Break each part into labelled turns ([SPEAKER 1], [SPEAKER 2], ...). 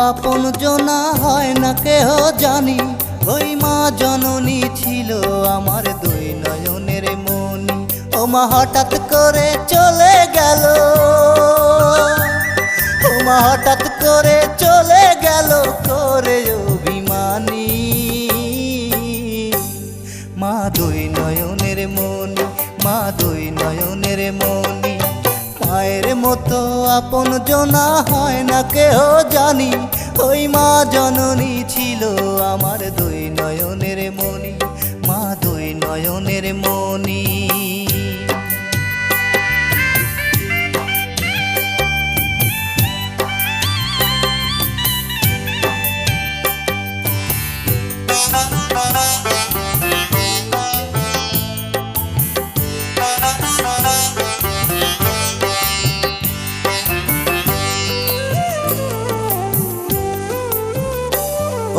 [SPEAKER 1] আপন জনা হয় না কেহ জানি, ওই মা জননী ছিল আমার দুই নয়নের মনি। ও মা হঠাৎ করে চলে গেল, ও মা হঠাৎ করে চলে গেল করে অভিমানী। মা দুই নয়নের মনি, মা দুই নয়নের মনি। মায়ের মতো আপন জনা হয় না কেহ জানি, ওই মা জননী ছিল আমার দুই নয়নের মনি, মা দুই নয়নের মনি।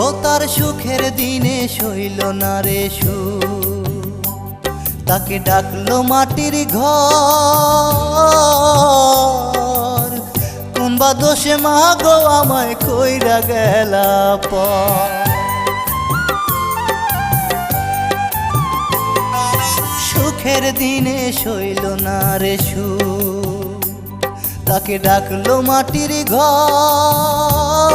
[SPEAKER 1] ও তার সুখের দিনে সইল না রে সুখ, তাকে ডাকলো মাটির ঘর। কোনবা দোষে মা গো আমায় কইরা গেলা পর। সুখের দিনে সইল না রে সুখ, তাকে ডাকলো মাটির ঘর।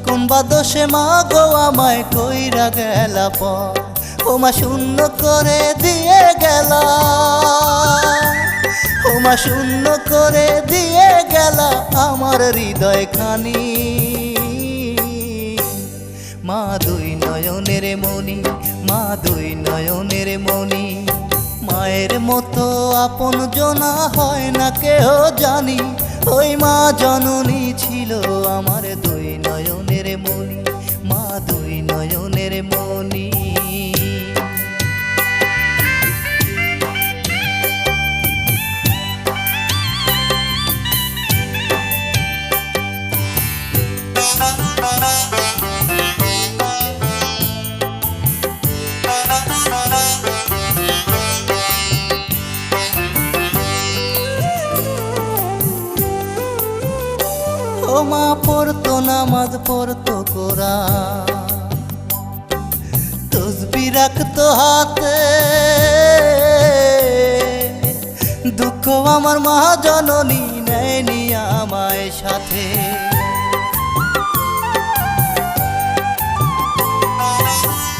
[SPEAKER 1] কোনবা দোষে মা গো আমায় কইরা গেলা পর। ও মা শূন্য করে দিয়ে গেলা, ও মা শূন্য করে দিয়ে গেলা আমার হৃদয় খানি। মা দুই নয়নের মনি, মা দুই নয়নের মনি। মায়ের মতো আপন জনা হয় না কেহ জানি, ওই মা জননী ছিল আমার দুই নয়নের মনি, মা দুই নয়নের মনি। ও মা পড়তো নামাজ পড়তো কোরআন, তসবিহ রাখতো হাতে। দুঃখ আমার মা জননী নেয়নি আমায় সাথে।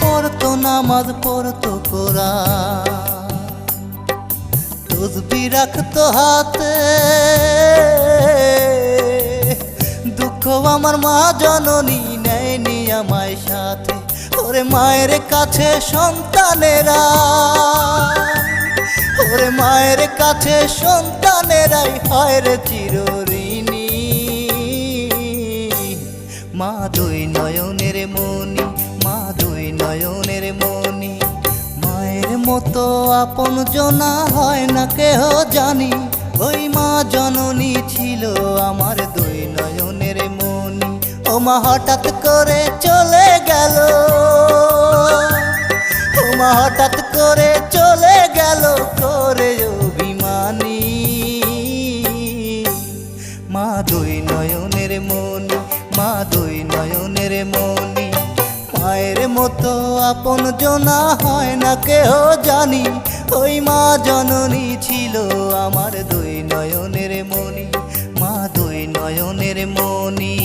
[SPEAKER 1] পড়তো নামাজ পড়তো কোরআন, তসবিহ রাখতো হাতে। দুঃখ আমার মা জননী নেয়নি আমায় সাথে। ওরে মায়ের কাছে সন্তানেরা, ওরে মায়ের কাছে সন্তানেরাই হয় রে চিরঋণী। মা দুই নয়নের মনি, মা দুই নয়নের মনি। মায়ের মতো আপন জনা হয় না কেহ জানি, ওই মা জননী ছিল আমার দুই নয়নের মনি। ও মা হঠাৎ করে চলে গেল, ও মা হঠাৎ করে চলে গেল করে অভিমানী। মা দুই নয়নের মনি, মা দুই নয়নের মনি। মায়ের মতো আপন জনা হয় না কেহ জানি, ওই মা জননী ছিল আমার দুই নয়নের মনি, মা দুই নয়নের মনি।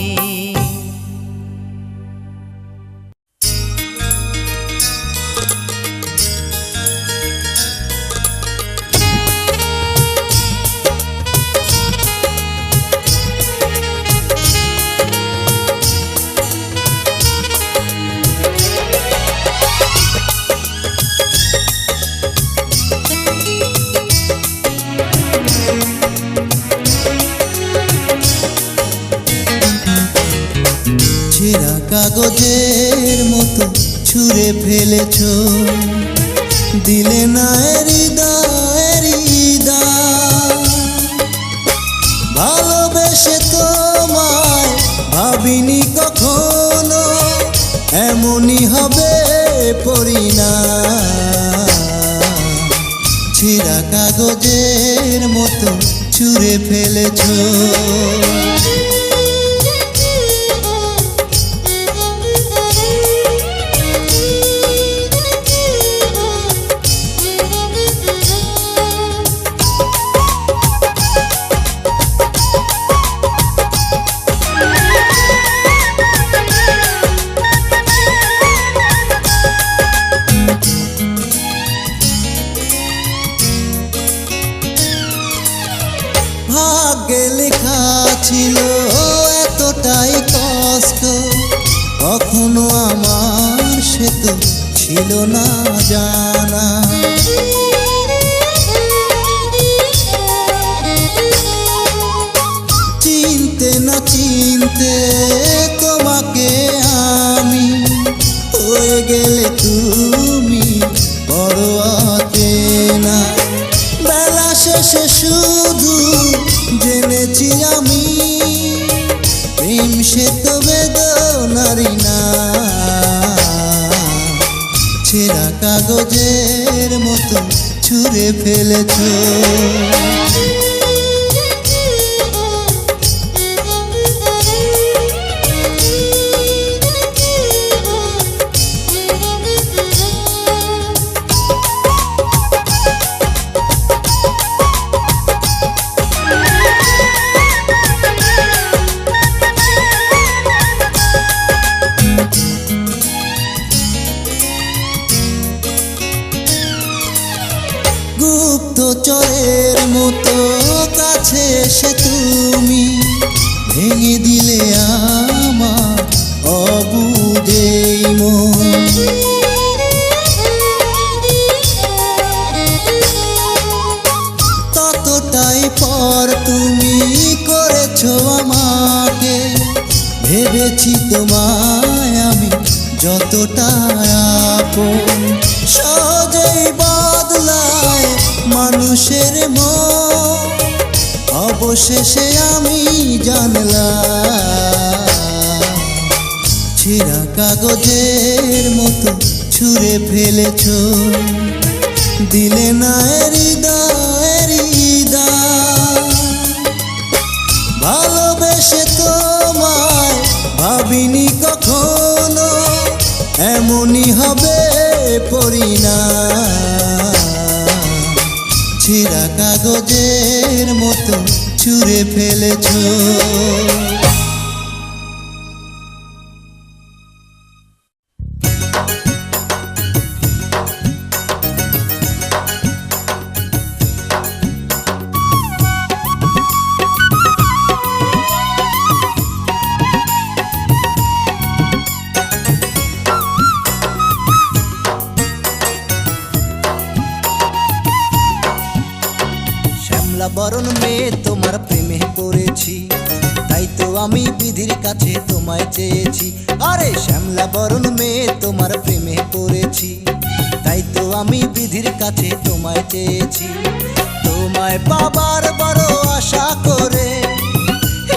[SPEAKER 1] ছেঁড়া কাগজের মতো ছুঁড়ে ফেলেছ, দিলে না হৃদয়ের হৃদয়। ভালোবেসে তোমায় ভাবিনি কখনো, এমনই হবে পরিণাম। ছেঁড়া কাগজের মতো ছুঁড়ে ফেলেছ। ছিল এতটাই কষ্ট, কখনো আমার সে তো ছিল না জানা। চিনতে না চিনতে তোমাকে আমি, হয়ে গেলে তুমি বড় অচেনা। বেলা শেষে শুধু জেনেছি আমি, প্রেম সে তো বেদনারি না। ছেঁড়া কাগজের মতো ছুঁড়ে ফেলেছ। গুপ্তচরের মতো কাছে এসে তুমি ভেঙে দিলে আমার অবুঝেই মন। ততটাই পর তুমি করেছো আমাকে, ভেবেছি তোমায় আমি যতটা আপন। সহজেই বদলায় মানুষের মন, অবশেষে আমি জানলাম ছেঁড়া কাগজের মতো ছুঁড়ে ফেলেছ। দিলে না হৃদয়ের হৃদয়, ভালোবেসে তোমায় ভাবিনি কখনো এমনই হবে পরিণাম। ছেঁড়া কাগজের মতো ছুঁড়ে ফেলেছ। বরণ মেয়ে তোমার প্রেমে পড়েছি, তাই তো আমি বিধির কাছে তোমায় চেয়েছি। আরে শ্যামলা বরণ মেয়ে তোমার প্রেমে পড়েছি, তাই তো আমি বিধির কাছে তোমায় চেয়েছি। তোমায় পাবার বড় আশা করে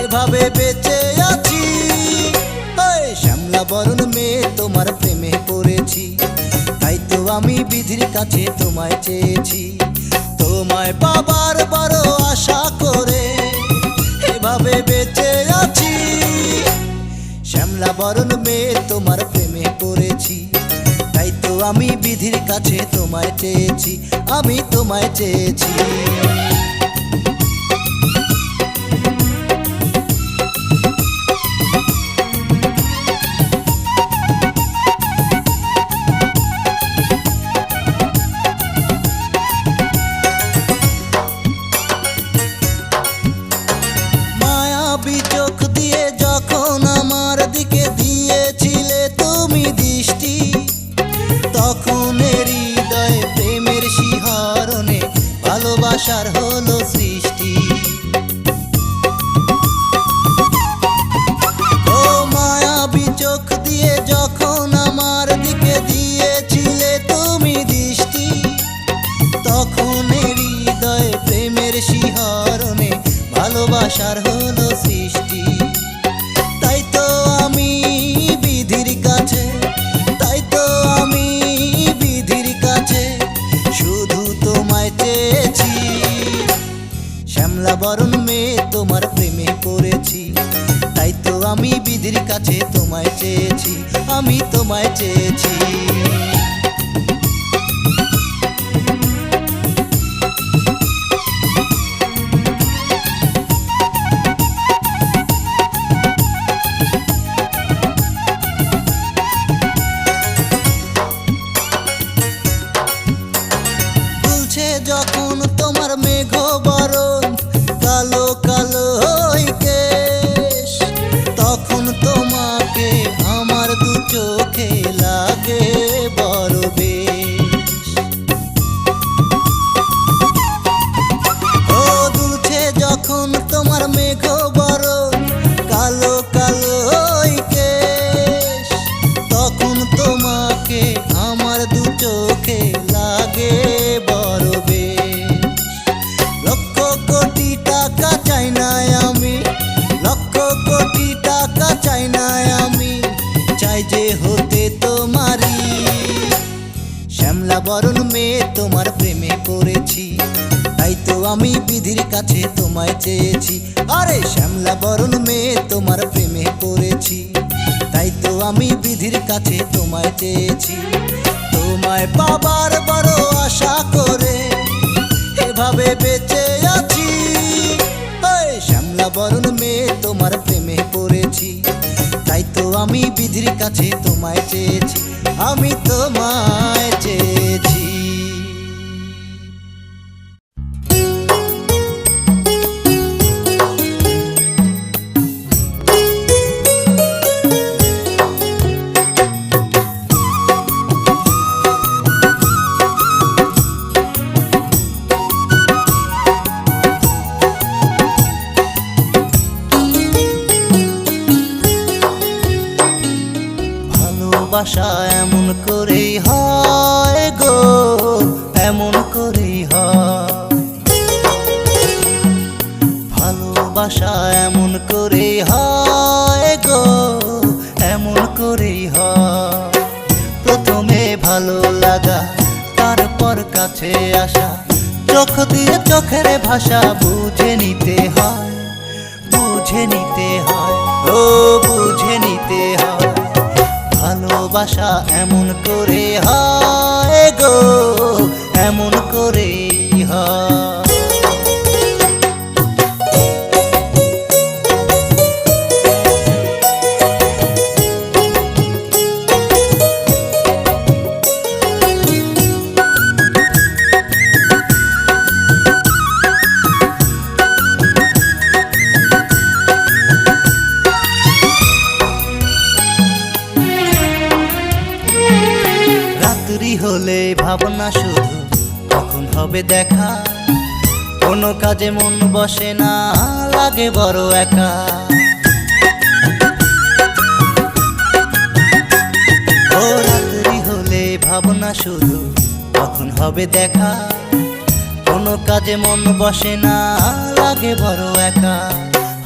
[SPEAKER 1] এভাবে বেঁচে আছি। শ্যামলা বরণ মেয়ে তোমার প্রেমে পড়েছি, তাই তো আমি বিধির কাছে তোমায় চেয়েছি। তোমায় পাবার বড় আশা করে এভাবে বেঁচে আছি। শ্যামলা বরণ মেয়ে তোমার প্রেমে পড়েছি, তাই তো আমি বিধির কাছে তোমায় চেয়েছি, আমি তোমায় চেয়েছি। চোখ দিয়ে যখন আমার দিকে দিয়েছিলে তুমি দৃষ্টি, তখন হৃদয়ে প্রেমের শিহরণে ভালোবাসার হলো সৃষ্টি। ও মায়াবী চোখ দিয়ে যখন আমার দিকে দিয়েছিলে তুমি দৃষ্টি, তখন হৃদয়ে প্রেমের শিহরণে ভালোবাসার হলো সৃষ্টি। তাই তো আমি বিধির কাছে, তাই তো আমি বিধির কাছে শুধু তোমায় চেয়েছি। শ্যামলা বরণ মেয়ে তোমার প্রেমে পড়েছি, তাই তো আমি বিধির কাছে তোমায় চেয়েছি, আমি তোমায় চেয়েছি। যখন তোমার মেঘ বরণ কালো কালো হইকে, যে হতে তোমারই। শ্যামলা বরণ মেয়ে তোমার প্রেমে পড়েছি, তাই তো আমি বিধির কাছে তোমায় চেয়েছি। আরে শ্যামলা বরণ মেয়ে তোমার প্রেমে পড়েছি, তাই তো আমি বিধির কাছে তোমায় চেয়েছি। তোমায় পাবার বড় আশা করে এভাবে বেঁচে আছি। শ্যামলা বরণ মেয়ে তোমার প্রেমে পড়েছি, তাই তো আমি বিধির কাছে তোমায় চেয়েছি, আমি তোমায় চেয়েছি। ভালোবাসা এমন করেই হয় গো, এমন করেই হয়। ভালোবাসা এমন করেই হয় গো, এমন করেই হয়। প্রথমে ভালো লাগা, তারপর কাছে আসা, চোখ দিয়ে চোখের ভাষা বুঝে নিতে হয়, বুঝে নিতে হয়, ও বুঝে নিতে হয়। ভালোবাসা এমন করে হয় গো, এমন করেই হয়। হলে ভাবনা শুধু কখন হবে দেখা, কোনো কাজে মন বসে না, লাগে বড় একা। ও রাত্রি হলে ভাবনা শুধু কখন হবে দেখা, কোনো কাজে মন বসে না, লাগে বড় একা।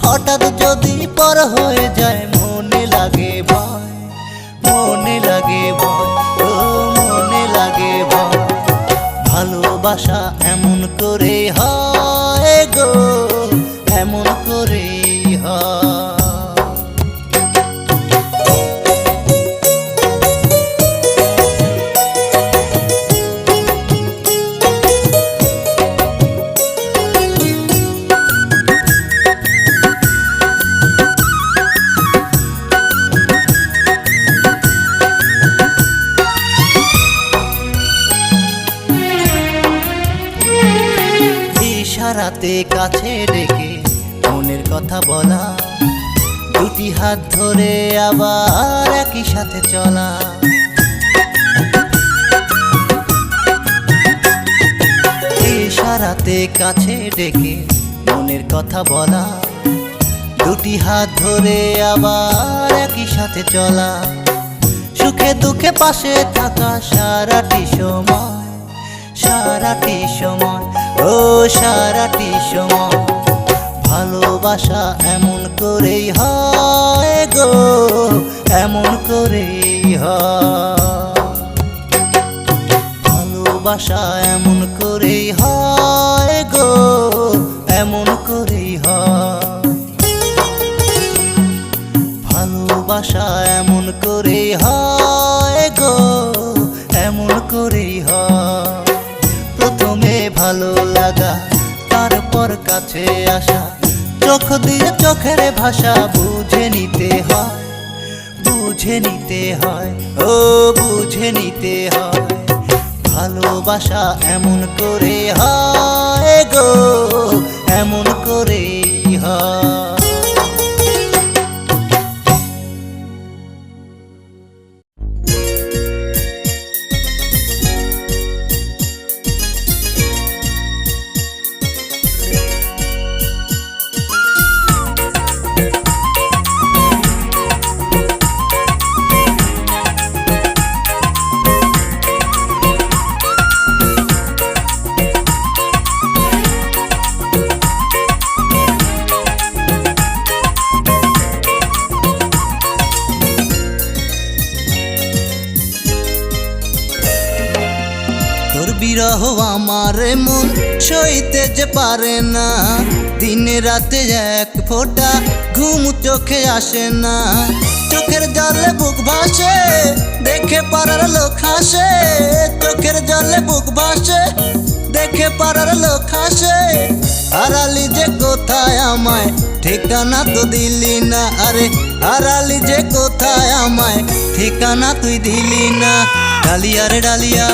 [SPEAKER 1] হঠাৎ যদি পর হয়ে যায় মনে লাগে ভয়, মনে লাগে ভয়, ও মনে লাগে ভয়। ভালোবাসা এমন করে হয় গো, এমন করেই হয়। ইশারাতে কাছে ডেকে মনের কথা বলা, দুটি হাত ধরে আবার একই সাথে চলা। ইশারাতে কাছে ডেকে মনের কথা বলা, দুটি হাত ধরে আবার একই সাথে চলা। সুখে দুঃখে পাশে থাকা সারাটি সময়, সারাটি সময়, ও সারাটি সময়। ভালোবাসা এমন করেই হয় গো, এমন করেই হয়। ভালোবাসা এমন করেই হয় গো, এমন করেই হয়। ভালোবাসা এমন করেই হয় গো, এমন করেই হয়। প্রথমে ভালো লাগা, তারপর কাছে আসা, চোখ দিয়ে চোখের ভাষা বুঝে নিতে হয়, বুঝে নিতে হয়, ও বুঝে নিতে হয়। ভালোবাসা এমন করে হয় গো, এমন করেই হয়। বিরহ আমার মন সইতে যে পারে না, দিনে রাতে এক ফোঁটা ঘুম চোখে আসে না। চোখের জলে বুক ভাসে, দেখে পাড়ার লোক হাসে। চোখের জলে বুক ভাসে, দেখে পাড়ার লোক হাসে। হারালি যে কোথায় আমায়, ঠিকানা তো দিলি না। আরে হারালি যে কোথায় আমায়, ঠিকানা তুই দিলি না। ডালিয়া রে ডালিয়া,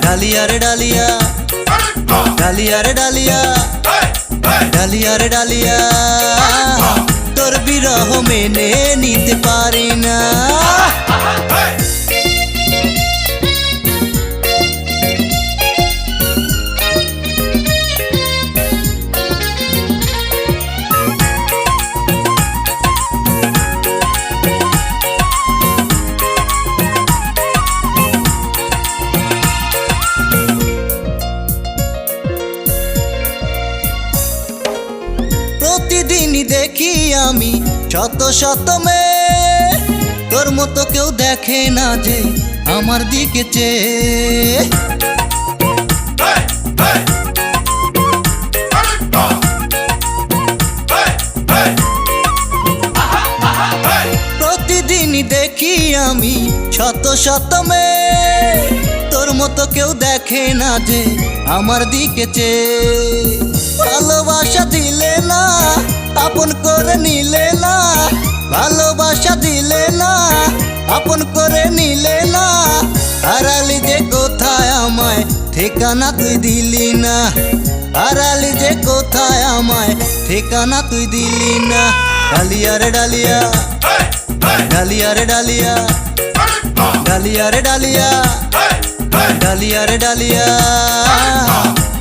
[SPEAKER 1] ডালিয়া রে ডালিয়া, ডালিয়া রে ডালিয়া, ডালিয়া রে ডালিয়া, তোর বিরহ মেনে নিতে পারি না। প্রতিদিনই দেখি আমি শত শত মেয়ে, তোর মতো কেউ দেখে না যে আমার দিকে চেয়ে। প্রতিদিনই দেখি আমি শত শত মেয়ে, তোর মতো কেউ দেখে না যে আমার দিকে চেয়ে। ভালোবাসা দিলে না, আপন করে নিলে না। ভালোবাসা দিলে না, আপন করে নিলে না। হারালি যে কোথায় আমায়, ঠিকানা তুই দিলি না। হারালি যে কোথায় আমায়, ঠিকানা তুই দিলি না। ডালিয়া রে ডালিয়া, ডালিয়া রে ডালিয়া, ডালিয়া রে ডালিয়া, ডালিয়া রে ডালিয়া,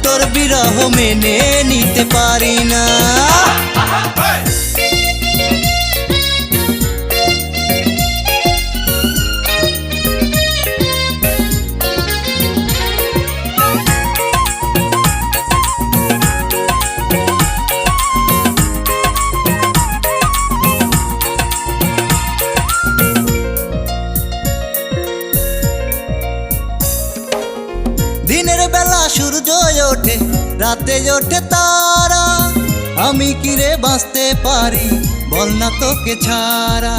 [SPEAKER 1] তোর বিরহ মেনে নিতে পারি না। দিনের বেলা সূর্য ওঠে, রাতে ওঠে তারা। আমি কি রে বাঁচতে পারি, বল না তোকে ছাড়া।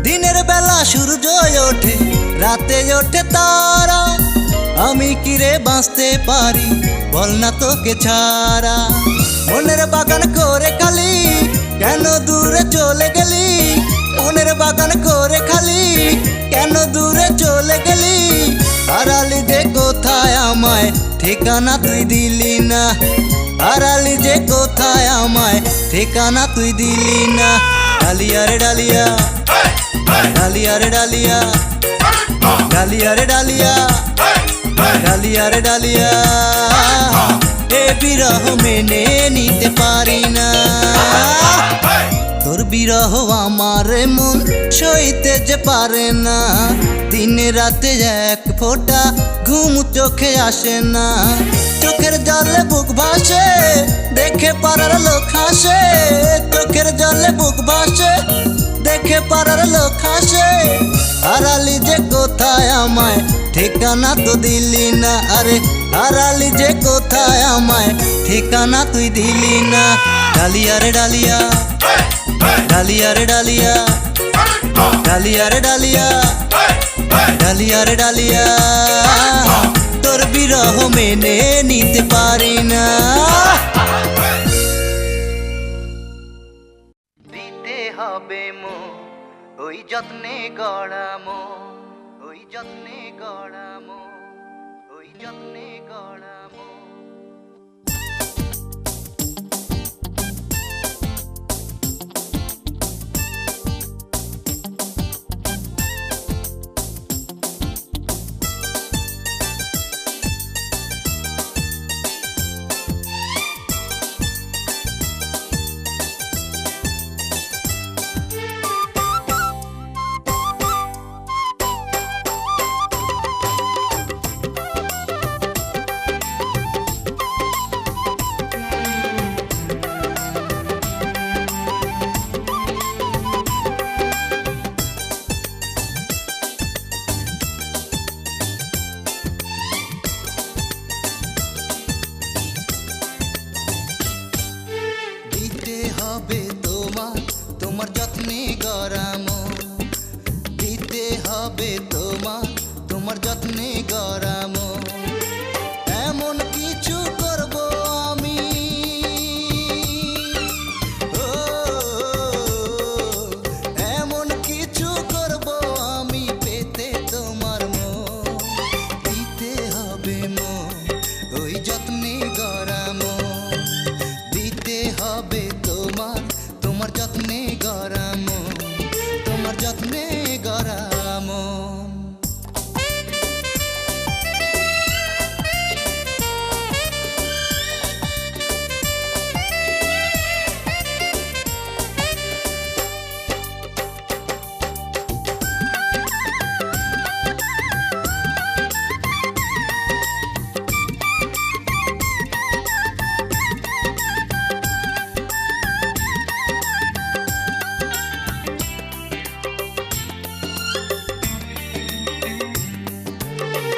[SPEAKER 1] দিনের বেলা সূর্য ওঠে, রাতে ওঠে তারা। আমি কি রে বাঁচতে পারি, বল না তোকে ছাড়া। মনের বাগান করে খালি, কেন দূরে চলে গেলি। মনের বাগান করে খালি, কেন দূরে চলে গেলি। হারালি যে কোথায় আমায়, ঠিকানা তুই দিলি না। হারালি যে কোথায় আমায়, ঠিকানা তুই দিলি না। ডালিয়া রে ডালিয়া, ডালিয়া রে ডালিয়া, ডালিয়া রে ডালিয়া, ডালিয়া রে ডালিয়া, এ বিরহ মেনে নিতে পারি না। তোর বিরহ আমার মন সইতে যে পারে না, দিনে রাতে এক ফোঁটা ঘুম চোখে আসে না। চোখের জলে বুক ভাসে, দেখে পাড়ার লোক হাসে। চোখের জলে বুক ভাসে, দেখে পাড়ার লোক হাসে। হারালি যে কোথায় আমায়, ঠিকানা তো দিলি না। আরে হারালি যে কোথায় আমায়, ঠিকানা তুই দিলি না। ডালিয়া রে ডালিয়া, ডালিয়া রে ডালিয়া, ডালিয়া রে ডালিয়া, ডালিয়া রে ডালিয়া, তোর বিরহ মেনে নিতে পারি না। দিতে হবে মো ওই যত্নে গড়া মো, ওই যত্নে গড়া মো, ওই যত্নে গড়া মো। তোমার যত্নে গড়া মন দিতে হবে তোমার, তোমার যত্নে গড়া মন। এমন কিছু করব আমি, ও এমন কিছু করব আমি পেতে তোমার মন দিতে হবে মন, ওই যত্নে গড়া মন দিতে হবে তোমার, তোমার যত্নে গড়া মন, তোমার যত্নে গড়া মন।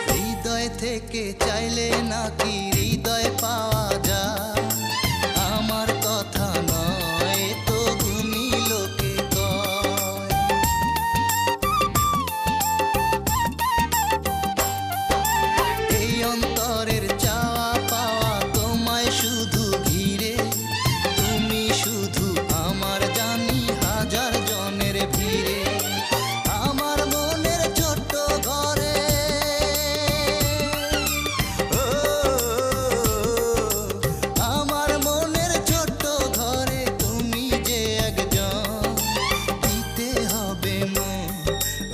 [SPEAKER 1] হৃদয় থেকে চাইলে নাকি হৃদয় পাওয়া যায়, আমার কথা নয় তো গুণী লোকে কয়। এই অন্তরের চাওয়া পাওয়া তোমায় শুধু ঘিরে, তুমি শুধু আমার জানি হাজার জনের ভিড়ে। আমার মনের ছোট্ট ঘরে, ও আমার মনের ছোট্ট ঘরে তুমি যে একজন দিতে হবে মন,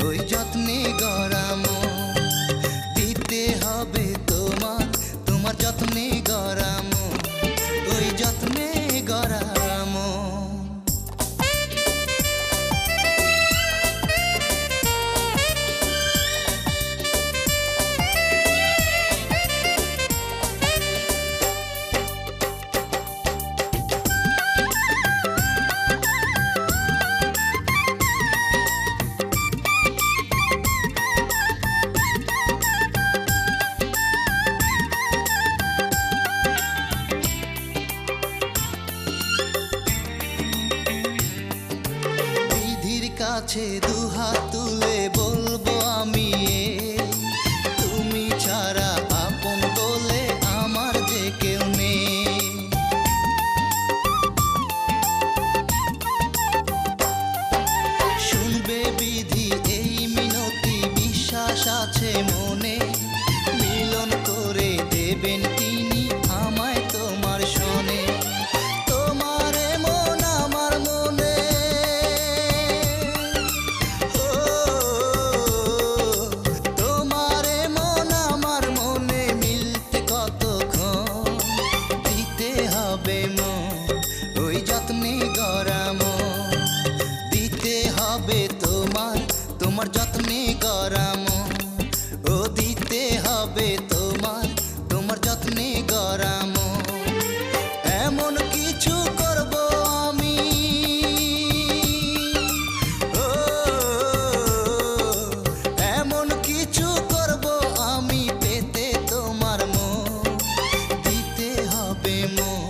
[SPEAKER 1] ওই যত্নে গড়া মন দিতে হবে তোমার, তোমার যত্নে গড়া মন, ওই যত্নে গড়া মন। বিধির কাছে দুহাত তুলে বলবো আমি তুমি ছাড়া আপন বলে আমার যে কেউ নেই। শুনবে বিধি এই মিনতি, বিশ্বাস আছে মনে, মিলন করে দেবেন তিনি আমায় তোমার শোনে। তোমার মন আমার মনে, ও তোমার মন আমার মনে মিলতে কতক্ষণ দিতে হবে মন, ওই যত্নে গড়া মন দিতে হবে তোমার, তোমার যত্নে গড়া মন, ও দিতে হবে তোমার, তোমার যত্নে গড়া মন। এমন কিছু করব আমি, ও এমন কিছু করব আমি পেতে তোমার মন দিতে হবে মন,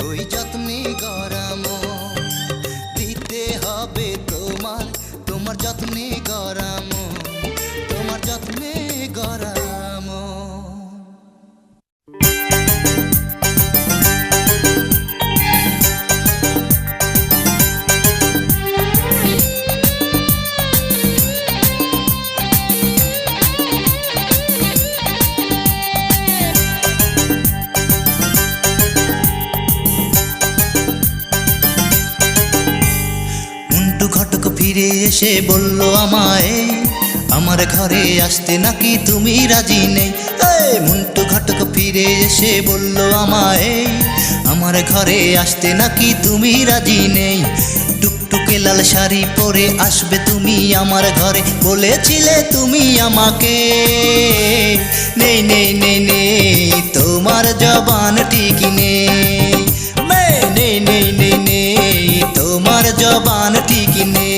[SPEAKER 1] ওই যত্নে গড়া মন দিতে হবে তোমার, তোমার যত্নে গড়া মন, তোমার যত্নে গড়া মন। মুন্টু ঘটক ফিরে এসে বলল আমায়, আমার ঘরে আসতে নাকি তুমি রাজি নেই। মুন্টু ঘটক ফিরে এসে বলল আমায়, আমার ঘরে আসতে নাকি তুমি রাজি নেই। টুকটুকে লাল শাড়ি পরে আসবে তুমি আমার ঘরে, বলেছিলে তুমি আমাকে। নেই নেই নেই নেই তোমার জবান ঠিক নেই, নেই নেই নেই নেই তোমার জবান ঠিক নেই।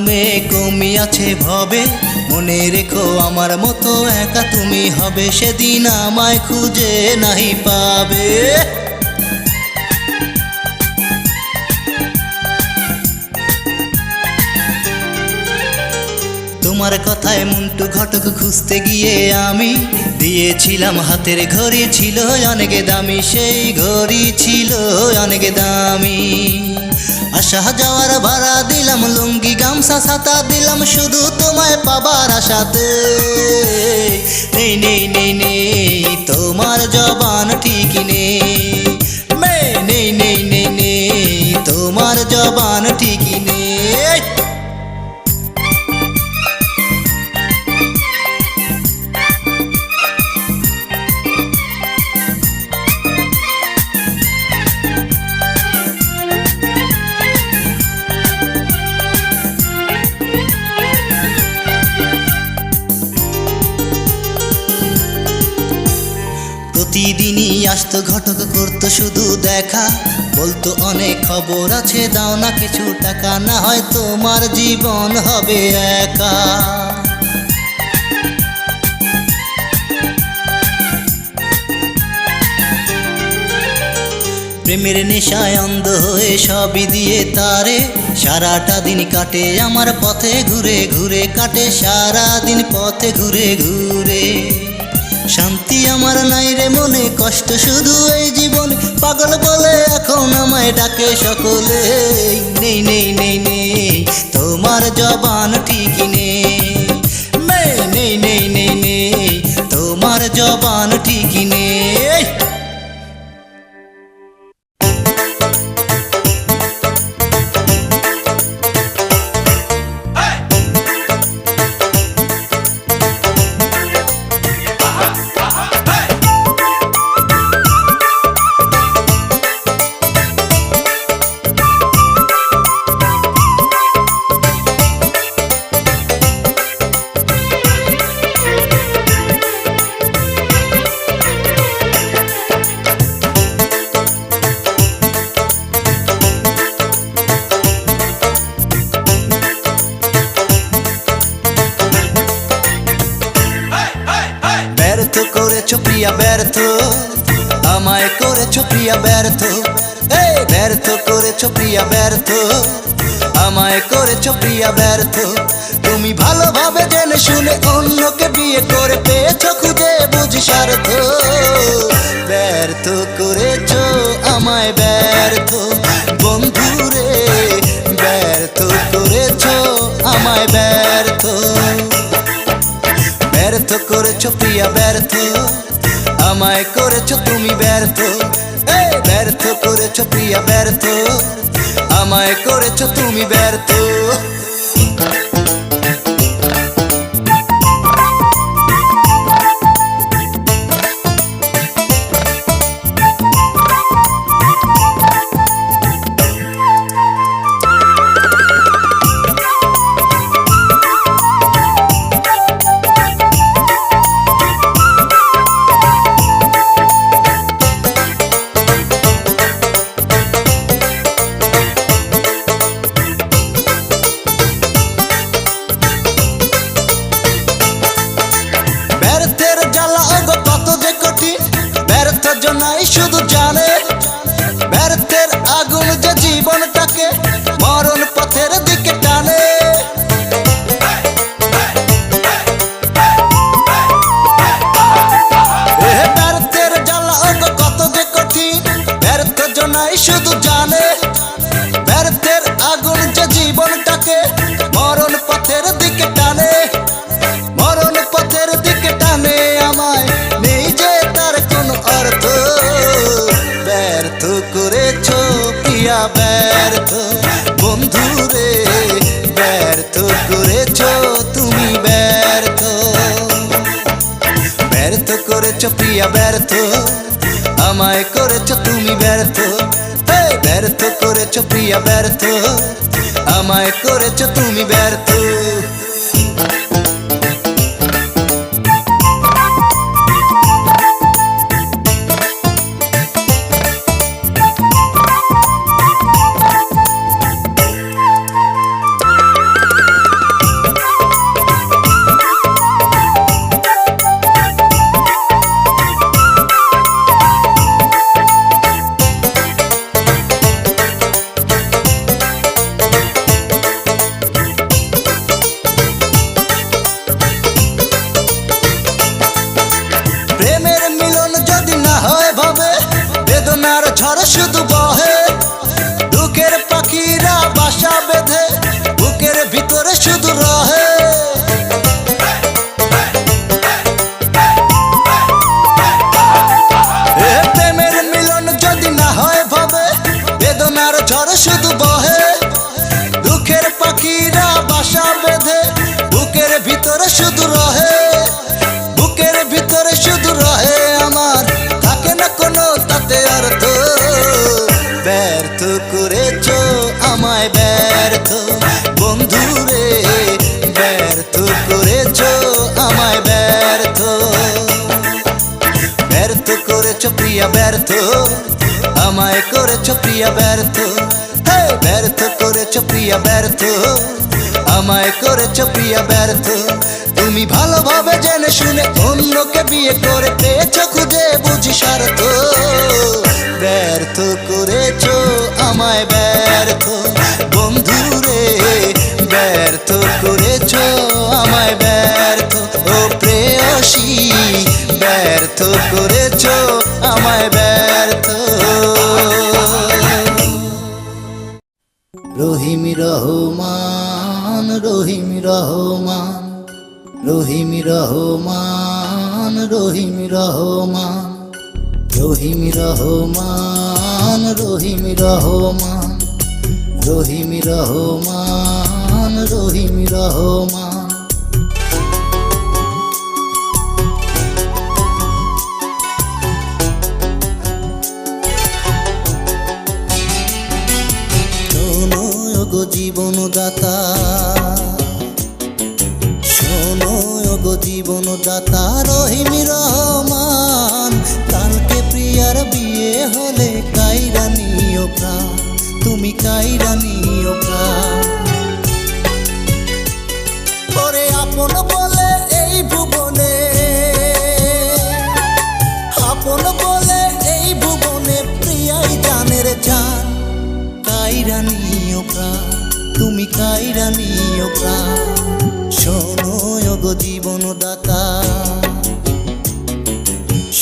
[SPEAKER 1] জনমে কমি আছে ভবে, মনে রেখো আমার মতো একা তুমি হবে, সেদিন আমায় খুঁজে নাহি পাবে। তোমার কথায় মুন্টু ঘটক খুঁজতে গিয়ে আমি দিয়েছিলাম হাতের ঘড়ি, ছিল অনেক দামি, সেই ঘড়ি ছিল অনেক দামি। আসা যাওয়ার ভাড়া দিলাম, লুঙ্গি গামছা ছাতা দিলাম, শুধু তোমায় পাবার আশাতে। নেই নেই নেই নেই তোমার জবান ঠিকই নেই, নেই নেই নেই নেই তোমার জবান ঠিকই নেই। প্রতিদিনই আসতো ঘটক, করতো শুধু দেখা, বলতো অনেক খবর আছে, দাও না কিছু টাকা, না হয় তোমার জীবন হবে একা। প্রেমের নেশায় অন্ধ হয়ে সবই দিয়ে তারে, সারাটা দিন কাটে আমার পথে ঘুরে ঘুরে, কাটে সারা দিন পথে ঘুরে ঘুরে। শান্তি আমার নাই রে মনে, কষ্ট শুধু এই জীবনে, পাগল বলে এখন আমায় ডাকে সকলে। নেই নেই নেই নেই তোমার জবান ঠিকই নেই, নেই নেই নেই নেই তোমার জবান ঠিকই নেই। ব্যর্থ করেছো প্রিয়া ব্যর্থ, আমায় করেছো প্রিয়া ব্যর্থ, এই ব্যর্থ করেছো প্রিয়া ব্যর্থ, আমায় করেছো প্রিয়া ব্যর্থ। তুমি ভালোভাবে জেনে শুনে অন্যকে বিয়ে করে পেয়েছো খুঁজে বুঝি স্বার্থ। ব্যর্থ করেছো আমায় ব্যর্থ বন্ধুরে, ব্যর্থ করেছো আমায় ব্যর্থ। ব্যর্থ করেছো প্রিয়া ব্যর্থ, আমায় করেছো তুমি ব্যর্থ, এই ব্যর্থ করেছো প্রিয়া ব্যর্থ, আমায় করেছো তুমি ব্যর্থ। শুধু জানে ব্যর্থের আগুন যে জীবনটাকে মরণ পথের দিকে টানে। ব্যর্থের জ্বালা কত যে কঠিন, ব্যর্থ জনাই শুধু জানে ব্যর্থের আগুন যে জীবনটাকে মরণ পথের দিকে টানে, মরণ পথের দিকে টানে। আমায় নেই যে তার কোনো অর্থ, ব্যর্থ করেছো প্রিয়া ব্যর্থ বন্ধুরে, ব্যর্থ করেছো তুমি ব্যর্থ। ব্যর্থ করেছো প্রিয়া ব্যর্থ, আমায় করেছো তুমি ব্যর্থ, ব্যর্থ করেছো প্রিয়া ব্যর্থ, আমায় করেছো তুমি ব্যর্থ। ভিতরে শুধু রহে, বুকের ভিতরে শুধু রহে আমার, থাকে না কোনো তাতে অর্থ। ব্যর্থ করেছো আমায় ব্যর্থ বন্ধুরে, ব্যর্থ করেছো আমায় ব্যর্থ। ব্যর্থ করেছো প্রিয়া ব্যর্থ, আমায় করেছো প্রিয়া ব্যর্থ। হে ব্যর্থ করেছো প্রিয়া ব্যর্থ, আমায় করেছো প্রিয়া ব্যর্থ। তুমি ভালোভাবে জেনে শুনে অন্যকে বিয়ে করে পেয়েছো খুঁজে বুঝি স্বার্থ। ব্যর্থ করেছো আমায় ব্যর্থ বন্ধুরে, ব্যর্থ করেছো আমায় ব্যর্থ। ও প্রেয়সী ব্যর্থ করেছো আমায় ব্যর্থ। রহিম রহমান, রহিম রহমান, রহিম রহমান, রহিম রহমান, রহিম রহমান, রহিম রহমান, রহিম রহমান, রহিম রহমান। শোনো গো জীবনদাতা, শোনো গো জীবনদাতা রহিম রহমান। কালকে প্রিয়ার বিয়ে হলে কাইরা নিও প্রাণ, তুমি কাইরা নিও প্রাণ। ওরে আপন বলে এই ভুবনে, আপন বলে এই ভুবনে প্রিয়াই জানের জান। কাইরা নিও প্রাণ, তুমি কাইরা নিও প্রাণ। শোনো গো জীবনদাতা,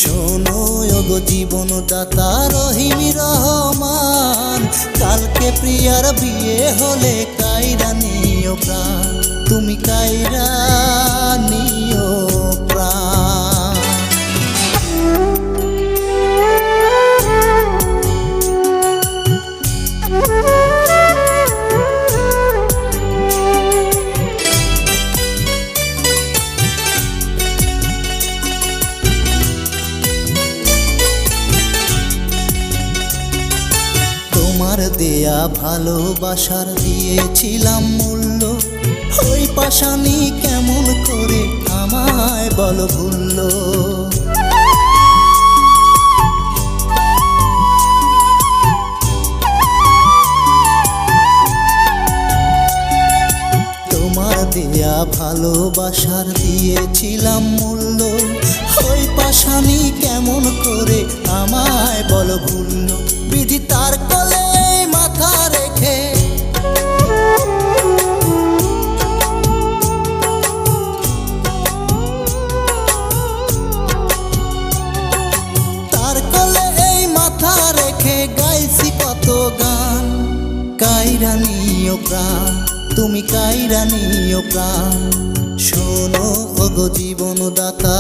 [SPEAKER 1] শোনো গো জীবনদাতা রহিম রহমান। কালকে প্রিয়ার বিয়ে হলে কাইরা নিও প্রাণ, তুমি কাইরা নিও প্রাণ। তোমার দেয়া ভালোবাসার দিয়েছিলাম মূল্য, ওই পাশানি কেমন করে আমায় বলো ভুলল। তোমার দেয়া ভালোবাসার দিয়েছিলাম মূল্য, ওই পাশানি কেমন করে আমায় বলো ভুলল। বিধি তার কোলে মাথা রেখে, তার কোলে এই মাথা রেখে গাইছি কত গান। কাইরা নিও প্রাণ, তুমি কাইরা নিও প্রাণ। শোনো গো জীবনদাতা,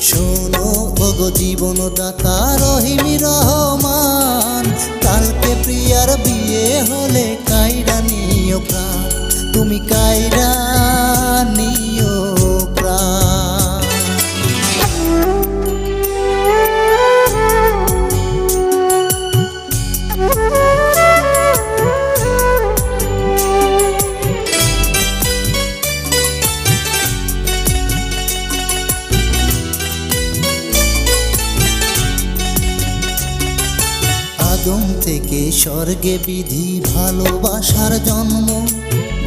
[SPEAKER 1] শোনো গো জীবনদাতা রহিম রহমান। কালকে প্রিয়ার বিয়ে হলে কাইরা নিও প্রাণ, তুমি কাইরা নিও প্রাণ। আদম থেকে স্বর্গে বিধি ভালোবাসার জন্ম।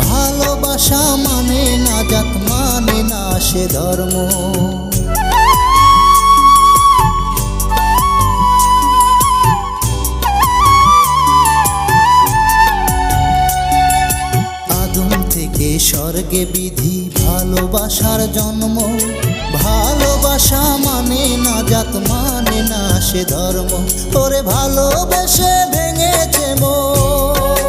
[SPEAKER 1] ভালোবাসা মানে না জাত, মানে না সে ধর্ম। আদম থেকে স্বর্গে বিধি ভালোবাসার জন্ম। ভালোবাসা মানে না জাত, মানে না সে ধর্ম। ওরে ভালোবেসে ভেঙেছে মন,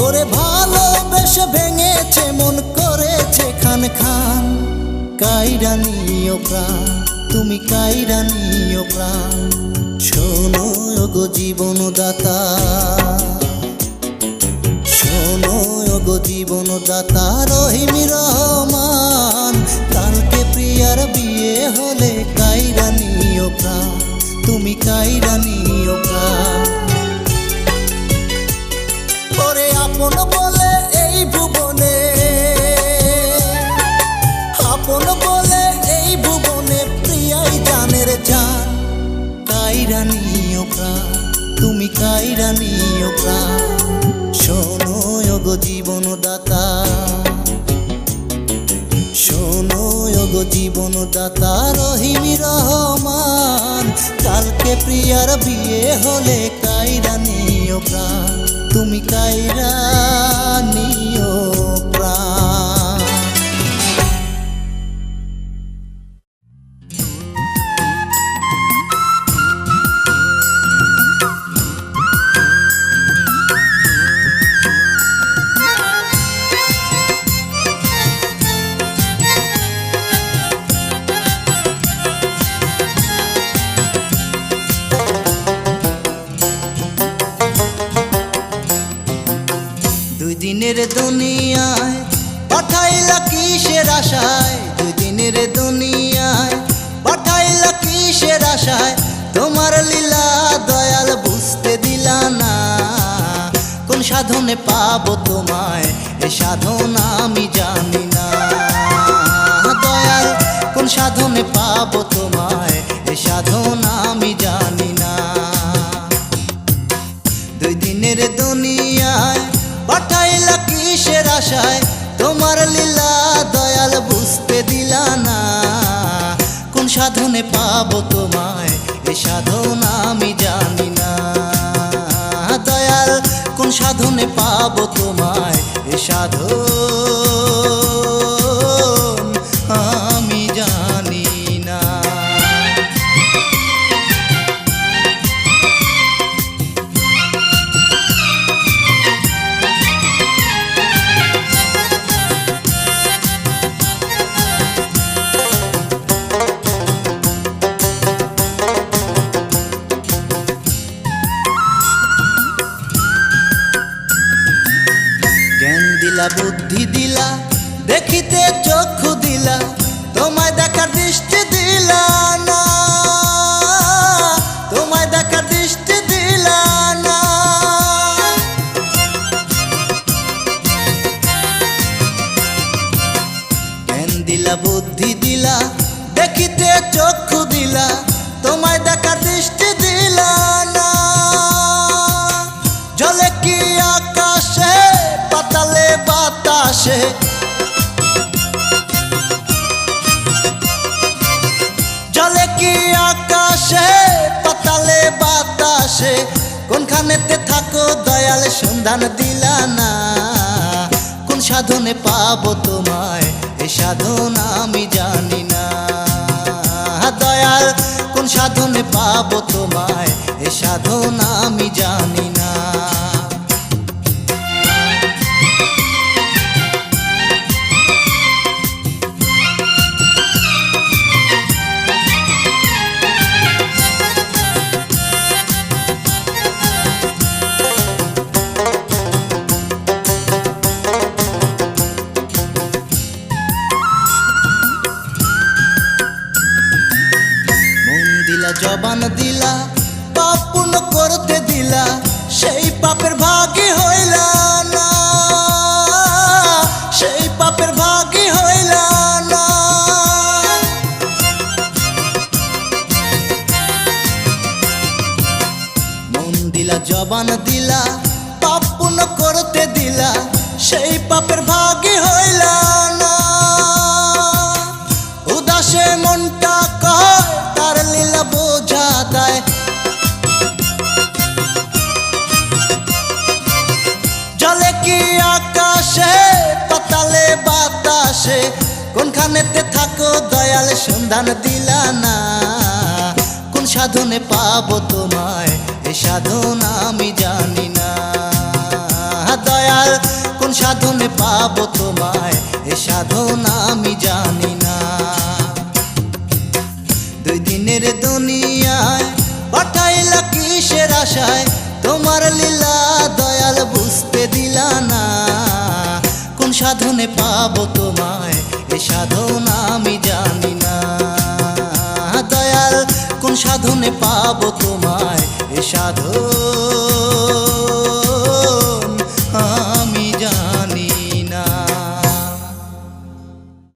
[SPEAKER 1] ওরে ভালোবেসে ভেঙেছে মন, করেছে খান খান। কাইরা নিও প্রাণ, তুমি কাইরা নিও প্রাণ। শোনো ওগো জীবনদাতা, শোনো ওগো জীবনদাতা রহিম রহমান। কালকে প্রিয়ার বিয়ে হলে কাইরা নিও প্রাণ, তুমি কাইরা নিও প্রাণ। ওরে আপন বলে এই ভুবনে, আপন বলে এই ভুবনে প্রিয়াই জানের জান। কাইরা নিও প্রাণ, তুমি কাইরা নিও প্রাণ। শোনো ওগো জীবনদাতা, শোনো ওগো জীবনদাতা রহিম রহমান। কালকে প্রিয়ার বিয়ে হলে কাইরা নিও প্রাণ, তুমি কাইরা নিও প্রাণ। দুই দিনের দুনিয়ায় পাঠাইলা কিসের আশায়, দুই দিনের দুনিয়ায় পাঠাইলা কিসের আশায়। তোমার লীলা দয়াল বুঝতে দিলা না, কোন সাধনে পাবো তোমায় এ সাধনা আমি জানি না। দয়াল কোন সাধনে পাবো তোমায় এ সাধনা আমি জানি না। দুই দিনের দুনিয়ায় পাঠাইলা কিসের আশায়, তোমার লীলা দয়াল বুঝতে দিলা না, কোন সাধনে পাবো তোমায় এ সাধনা আমি জানি না। দয়াল কোন সাধনে পাবো তোমায় এ সাধন আমি জানি না। জ্ঞান দিলা বুদ্ধি দিলা দেখিতে চক্ষু দিলা, তোমায় দেখার দৃষ্টি দিলা না, তোমায় দেখার দৃষ্টি দিলা না। জ্ঞান দিলা বুদ্ধি দিলা দেখিতে চক্ষু দিলা, তোমায় দেখার দৃষ্টি দিলা না। জলে কি আকাশে পাতালে বাতাসে, জলে কি আকাশে পাতালে বাতাসে, কোনখানেতে থাকো দয়াল সন্ধান দিলা না, কোন সাধনে পাবো তোমায় এ সাধনা আমি জানি না। দয়াল কোন সাধনে পাবো তোমায় এ সাধনা আমি জানি না। জবান দিলা পাপ পূর্ণ করতে দিলা, সেই পাপের ভাগী হইলা না, সেই পাপের ভাগী হইলা না। মন দিলা জবান দিলা পাপ পূর্ণ করতে দিলা, সেই পাপের ভাগী হইলা না। উদাসে মনটা কয় তার লীলা বোঝা দেয়, জলে কি আকাশে পাতালে বাতাসে, কোনখানেতে থাকো দয়াল সন্ধান দিলা না, কোন সাধনে পাবো তোমায় এ সাধনা আমি জানি না। দয়াল কোন সাধনে পাবো তোমায় এ সাধনা আমি জানি না। দুই দিনের দুনিয়ায় পাঠাইলা কিসের আশায় তোমার লীলা দয়াল বুঝতে দিলা না কোন সাধনে পাবো তোমায় এ সাধন আমি জানি না দয়াল কোন সাধনে পাবো তোমায় এ সাধন